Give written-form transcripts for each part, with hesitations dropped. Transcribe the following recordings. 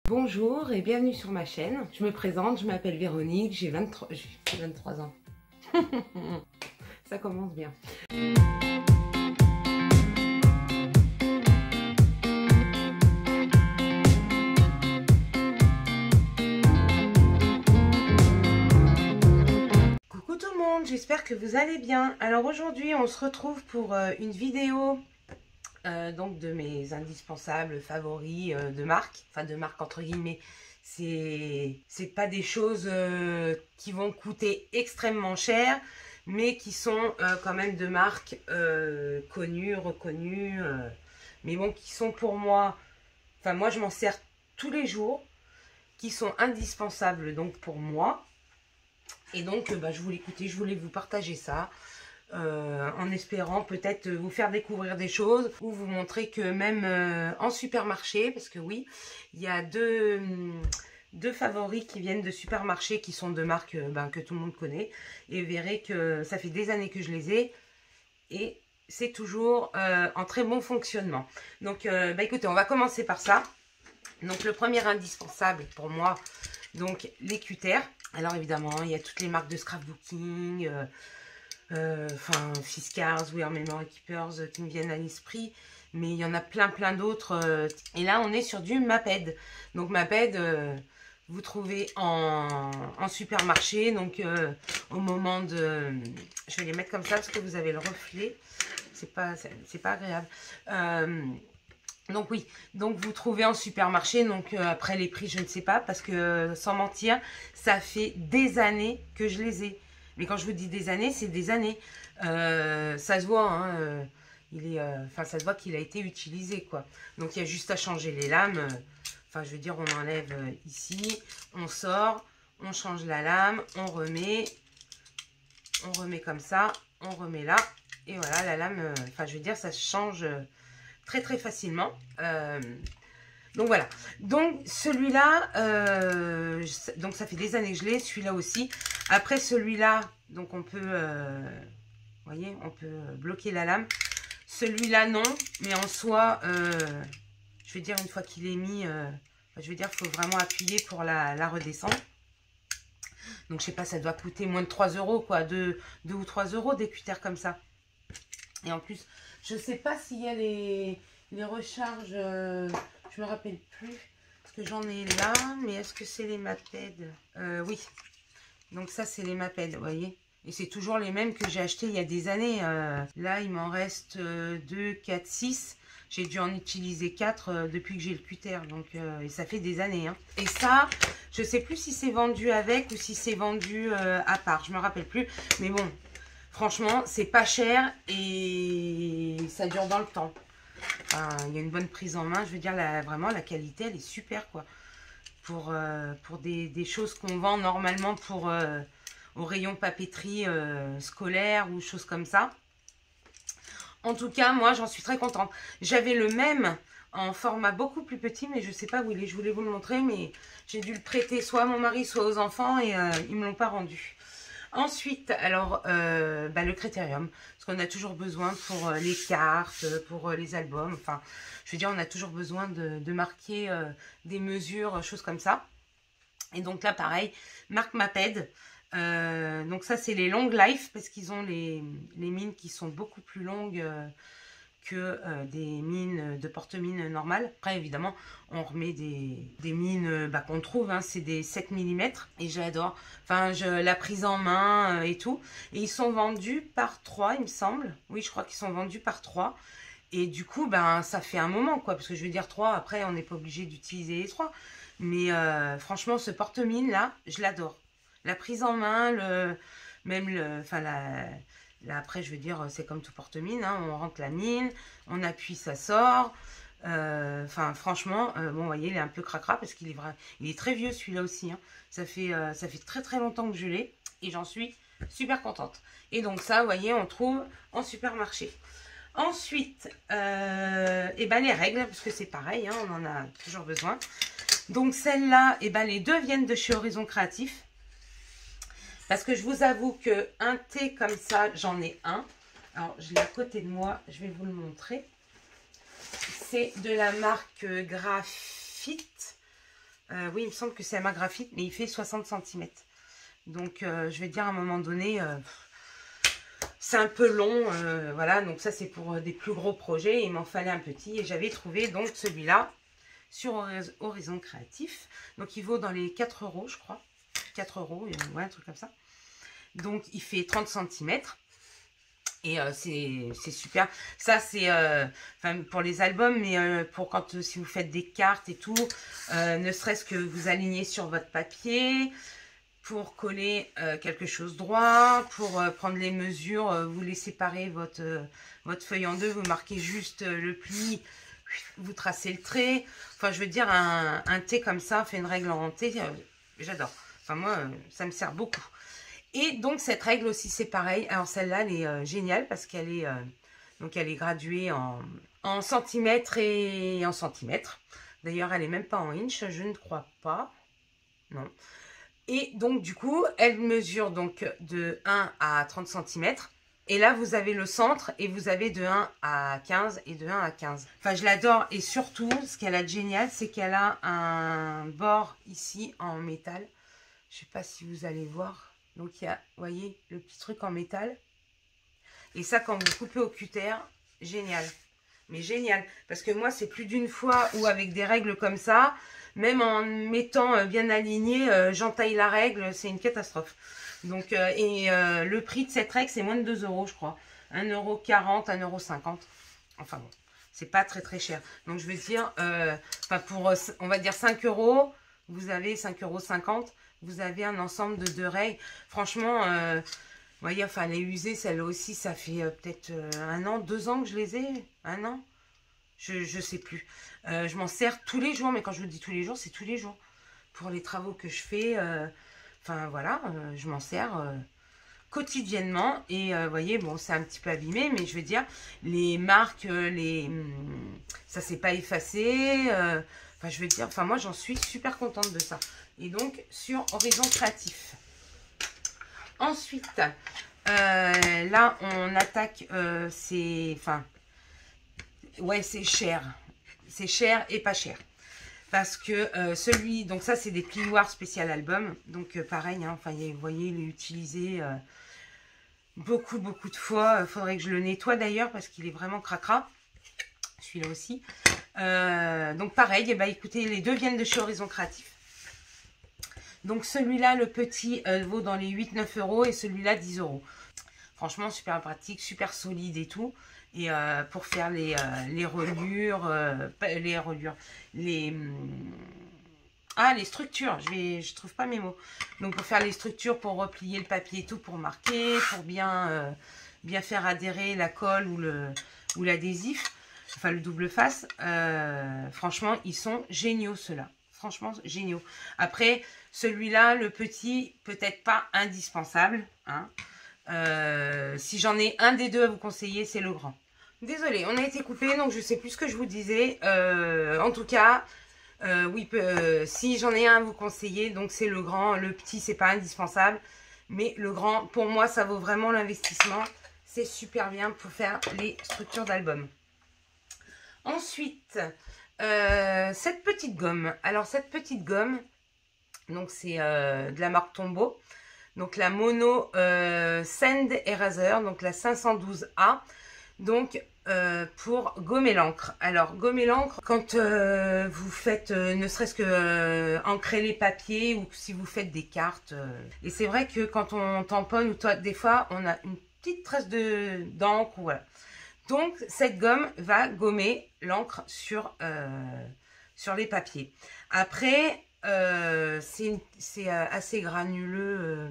Bonjour et bienvenue sur ma chaîne. Je me présente, je m'appelle Véronique, j'ai 23 ans. Ça commence bien. Coucou tout le monde, j'espère que vous allez bien. Alors aujourd'hui, on se retrouve pour une vidéo donc de mes indispensables favoris de marque, enfin de marque entre guillemets. C'est pas des choses qui vont coûter extrêmement cher, mais qui sont quand même de marques connues, reconnues, mais bon, qui sont pour moi, enfin moi je m'en sers tous les jours, qui sont indispensables donc pour moi. Et donc je voulais vous partager ça. En espérant peut-être vous faire découvrir des choses ou vous montrer que même en supermarché, parce que oui, il y a deux favoris qui viennent de supermarché qui sont de marques que tout le monde connaît, et vous verrez que ça fait des années que je les ai et c'est toujours en très bon fonctionnement. Donc écoutez, on va commencer par ça. Donc le premier indispensable pour moi, donc les cutters. Alors évidemment il y a toutes les marques de scrapbooking, Fiskars, We Are Memory Keepers qui me viennent à l'esprit, mais il y en a plein d'autres. Et là on est sur du Maped. Donc Maped, vous trouvez en supermarché, donc au moment de... Je vais les mettre comme ça parce que vous avez le reflet, c'est pas agréable. Donc oui, donc vous trouvez en supermarché, donc après les prix je ne sais pas, parce que sans mentir, ça fait des années que je les ai. Mais quand je vous dis des années, c'est des années. Ça se voit, hein, ça se voit qu'il a été utilisé, quoi. Donc il y a juste à changer les lames. Enfin, je veux dire, on enlève ici, on sort, on change la lame, on remet comme ça, on remet là. Et voilà, la lame, je veux dire, ça se change très facilement. Donc voilà, donc celui-là, donc ça fait des années que je l'ai, celui-là aussi. Après celui-là, donc on peut, vous voyez, on peut bloquer la lame. Celui-là non, mais en soi, je veux dire, une fois qu'il est mis, je veux dire, il faut vraiment appuyer pour la redescendre. Donc je sais pas, ça doit coûter moins de 3 euros, quoi, 2 ou 3 euros des cutters comme ça. Et en plus, je sais pas s'il y a les recharges, je me rappelle plus, parce que j'en ai là, mais est-ce que c'est les Maped? Oui, donc ça c'est les Maped, vous voyez, et c'est toujours les mêmes que j'ai acheté il y a des années. Là il m'en reste 2, 4, 6, j'ai dû en utiliser 4 depuis que j'ai le cutter, donc et ça fait des années, hein. Et ça, je sais plus si c'est vendu avec ou si c'est vendu à part, je me rappelle plus, mais bon, franchement c'est pas cher et ça dure dans le temps. Enfin, il y a une bonne prise en main, je veux dire, vraiment la qualité elle est super, quoi. Pour des choses qu'on vend normalement pour au rayon papeterie scolaire ou choses comme ça. En tout cas, moi j'en suis très contente. J'avais le même en format beaucoup plus petit, mais je sais pas où il est, je voulais vous le montrer, mais j'ai dû le prêter soit à mon mari, soit aux enfants, et ils me l'ont pas rendu. Ensuite, alors, le Critérium, parce qu'on a toujours besoin pour les cartes, pour les albums, enfin, je veux dire, on a toujours besoin de marquer des mesures, choses comme ça. Et donc là, pareil, marque Maped. Donc ça, c'est les long life, parce qu'ils ont les mines qui sont beaucoup plus longues que des mines de porte-mines normales. Après, évidemment, on remet des mines qu'on trouve, hein, c'est des 7 mm, et j'adore. Enfin, la prise en main et tout. Et ils sont vendus par 3, il me semble. Oui, je crois qu'ils sont vendus par 3. Et du coup, ça fait un moment, quoi. Parce que je veux dire, 3, après, on n'est pas obligé d'utiliser les 3. Mais franchement, ce porte-mine, là, je l'adore. La prise en main, là, après, je veux dire, c'est comme tout porte-mine, hein, on rentre la mine, on appuie, ça sort. Franchement, bon, vous voyez, il est un peu cracra parce qu'il est vrai, il est très vieux celui-là aussi, hein. Ça fait très longtemps que je l'ai et j'en suis super contente. Et donc ça, vous voyez, on trouve en supermarché. Ensuite, les règles, parce que c'est pareil, hein, on en a toujours besoin. Donc celle-là, les deux viennent de chez Horizon Créatif. Parce que je vous avoue que un thé comme ça, j'en ai un. Alors, je l'ai à côté de moi, je vais vous le montrer. C'est de la marque Graphite. Oui, il me semble que c'est Ama Graphite, mais il fait 60 cm. Donc, je vais dire à un moment donné, c'est un peu long. Voilà, donc ça, c'est pour des plus gros projets. Il m'en fallait un petit et j'avais trouvé donc celui-là sur Horizon Créatif. Donc, il vaut dans les 4 € je crois. 4 €, ouais, un truc comme ça. Donc, il fait 30 cm. Et c'est super. Ça, c'est pour les albums, mais pour quand si vous faites des cartes et tout, ne serait-ce que vous alignez sur votre papier, pour coller quelque chose droit, pour prendre les mesures, vous les séparez votre feuille en deux, vous marquez juste le pli, vous tracez le trait. Enfin, je veux dire, un T comme ça, fait une règle en T, j'adore. Enfin, moi, ça me sert beaucoup. Et donc, cette règle aussi, c'est pareil. Alors, celle-là, elle est géniale parce qu'elle est, elle est graduée en centimètres et en centimètres. D'ailleurs, elle n'est même pas en inch, je ne crois pas. Non. Et donc, du coup, elle mesure donc de 1 à 30 cm. Et là, vous avez le centre et vous avez de 1 à 15 et de 1 à 15. Enfin, je l'adore. Et surtout, ce qu'elle a de génial, c'est qu'elle a un bord ici en métal. Je ne sais pas si vous allez voir. Donc, il y a, vous voyez, le petit truc en métal. Et ça, quand vous coupez au cutter, génial. Mais génial. Parce que moi, c'est plus d'une fois où avec des règles comme ça, même en mettant bien aligné, j'entaille la règle, c'est une catastrophe. Donc, le prix de cette règle, c'est moins de 2 €, je crois. 1,40 €, 1,50 €. Enfin bon, c'est pas très très cher. Donc, je veux dire, pour, on va dire 5 €, vous avez 5,50 €. Vous avez un ensemble de 2 règles. Franchement, vous voyez, enfin, elle est usée, celle-là aussi, ça fait peut-être 1 an, 2 ans que je les ai. 1 an, je sais plus. Je m'en sers tous les jours, mais quand je vous dis tous les jours, c'est tous les jours. Pour les travaux que je fais, enfin voilà, je m'en sers quotidiennement. Et vous voyez, bon, c'est un petit peu abîmé, mais je veux dire, les marques, ça s'est pas effacé. Enfin, je veux dire, enfin, moi, j'en suis super contente de ça. Et donc, sur Horizon Créatif. Ensuite, là, on attaque, ouais, c'est cher. C'est cher et pas cher. Parce que donc ça, c'est des plioirs spécial album. Donc, pareil, hein, enfin, vous voyez, il est utilisé beaucoup de fois. Il faudrait que je le nettoie d'ailleurs parce qu'il est vraiment cracra. Celui-là aussi. Donc, pareil, et bah, écoutez, les deux viennent de chez Horizon Créatif. Donc celui-là, le petit, vaut dans les 8-9 € et celui-là 10 €. Franchement, super pratique, super solide et tout. Et pour faire les reliures, les structures, je trouve pas mes mots. Donc pour faire les structures, pour replier le papier et tout, pour marquer, pour bien faire adhérer la colle ou l'adhésif, enfin le double face. Franchement, ils sont géniaux ceux-là. Franchement, géniaux. Après, celui-là, le petit, peut-être pas indispensable. Hein. Si j'en ai un des deux à vous conseiller, c'est le grand. Désolée, on a été coupé, donc je sais plus ce que je vous disais. En tout cas, oui, si j'en ai un à vous conseiller, donc c'est le grand. Le petit, c'est pas indispensable. Mais le grand, pour moi, ça vaut vraiment l'investissement. C'est super bien pour faire les structures d'album. Ensuite... cette petite gomme, alors cette petite gomme, donc c'est de la marque Tombow, donc la Mono Sand Eraser, donc la 512A, donc pour gommer l'encre. Alors gommer l'encre, quand vous faites ne serait-ce que ancrer les papiers ou si vous faites des cartes, et c'est vrai que quand on tamponne ou des fois on a une petite trace d'encre, voilà. Donc, cette gomme va gommer l'encre sur les papiers. Après, c'est assez granuleux,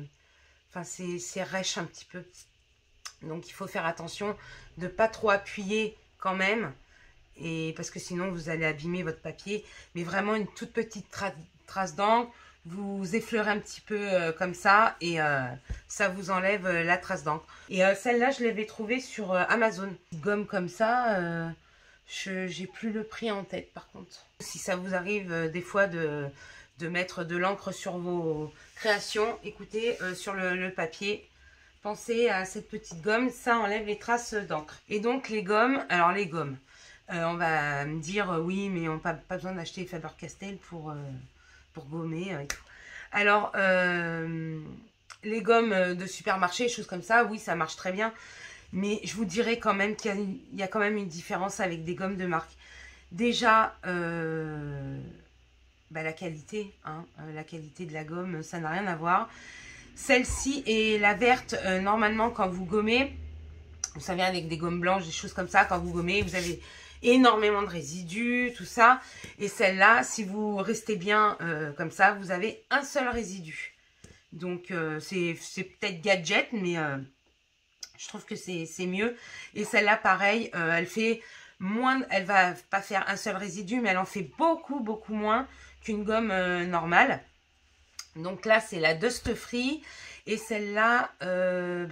enfin, c'est rêche un petit peu. Donc, il faut faire attention de ne pas trop appuyer quand même, parce que sinon, vous allez abîmer votre papier. Mais vraiment, une toute petite trace d'encre, vous effleurez un petit peu comme ça et ça vous enlève la trace d'encre. Et celle-là, je l'avais trouvée sur Amazon. Gomme comme ça, j'ai plus le prix en tête par contre. Si ça vous arrive des fois de mettre de l'encre sur vos créations, écoutez, sur le papier, pensez à cette petite gomme, ça enlève les traces d'encre. Et donc les gommes, alors les gommes, on va me dire oui, mais on n'a pas besoin d'acheter Faber-Castell pour pour gommer et tout. Alors, les gommes de supermarché, choses comme ça, oui, ça marche très bien. Mais je vous dirais quand même qu'il y a quand même une différence avec des gommes de marque. Déjà, la qualité, hein, la qualité de la gomme, ça n'a rien à voir. Celle-ci et la verte, normalement, quand vous gommez, vous savez, avec des gommes blanches, des choses comme ça, quand vous gommez, vous avez énormément de résidus, tout ça. Et celle-là, si vous restez bien comme ça, vous avez un seul résidu. Donc, c'est peut-être gadget, mais je trouve que c'est mieux. Et celle-là, pareil, elle fait moins, elle va pas faire un seul résidu, mais elle en fait beaucoup, beaucoup moins qu'une gomme normale. Donc là, c'est la Dust Free. Et celle-là,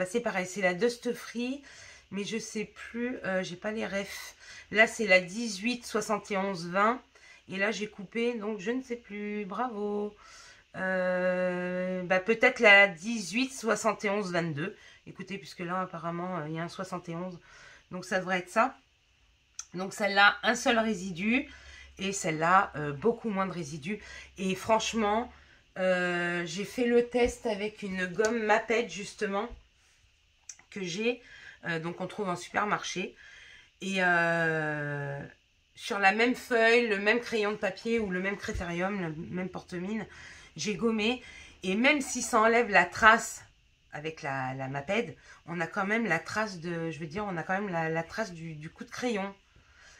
c'est pareil, c'est la Dust Free. Mais je sais plus, j'ai pas les refs. Là, c'est la 18 71 20. Et là, j'ai coupé, donc je ne sais plus. Bravo. Peut-être la 18 71 22. Écoutez, puisque là, apparemment, il y a un 71. Donc, ça devrait être ça. Donc, celle-là, un seul résidu. Et celle-là, beaucoup moins de résidus. Et franchement, j'ai fait le test avec une gomme Maped, justement, que j'ai. Donc, on trouve en supermarché. Et sur la même feuille, le même crayon de papier ou le même critérium, le même porte-mine, j'ai gommé. Et même si ça enlève la trace avec la Maped, on a quand même la trace de, je veux dire, on a quand même la trace du coup de crayon.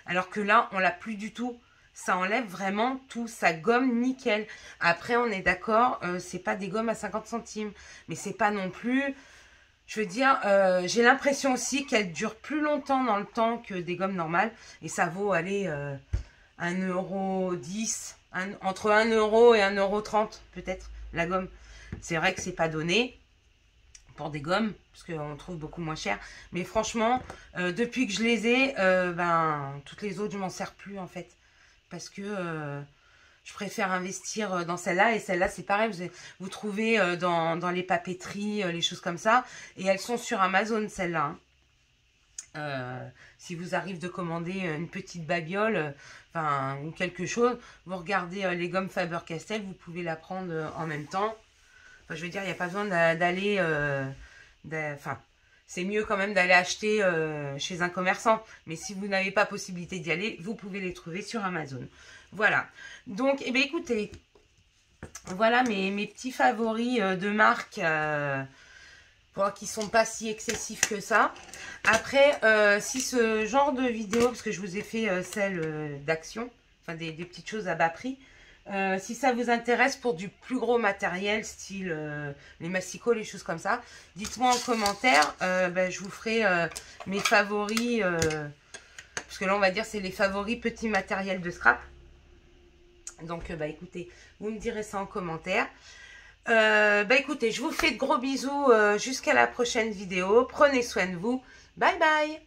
Alors que là, on l'a plus du tout. Ça enlève vraiment tout, ça gomme nickel. Après, on est d'accord, c'est pas des gommes à 50 centimes. Mais c'est pas non plus, je veux dire, j'ai l'impression aussi qu'elles durent plus longtemps dans le temps que des gommes normales. Et ça vaut, allez, 1,10 €, entre 1 € et 1,30 € peut-être, la gomme. C'est vrai que c'est pas donné pour des gommes, parce qu'on trouve beaucoup moins cher. Mais franchement, depuis que je les ai, toutes les autres, je m'en sers plus en fait. Parce que je préfère investir dans celle-là. Et celle-là, c'est pareil, vous trouvez dans les papeteries, les choses comme ça. Et elles sont sur Amazon, celles-là. Hein. Si vous arrive de commander une petite babiole, ou quelque chose, vous regardez les gommes Faber-Castell, vous pouvez la prendre en même temps. Enfin, je veux dire, il n'y a pas besoin d'aller... c'est mieux quand même d'aller acheter chez un commerçant. Mais si vous n'avez pas possibilité d'y aller, vous pouvez les trouver sur Amazon. Voilà. Donc, écoutez, voilà mes petits favoris de marque qui ne sont pas si excessifs que ça. Après, si ce genre de vidéo, parce que je vous ai fait celle d'action, enfin des petites choses à bas prix, si ça vous intéresse pour du plus gros matériel, style les massicots, les choses comme ça, dites-moi en commentaire, je vous ferai mes favoris, parce que là on va dire c'est les favoris petits matériels de scrap. Donc écoutez, vous me direz ça en commentaire. Écoutez, je vous fais de gros bisous jusqu'à la prochaine vidéo. Prenez soin de vous. Bye bye.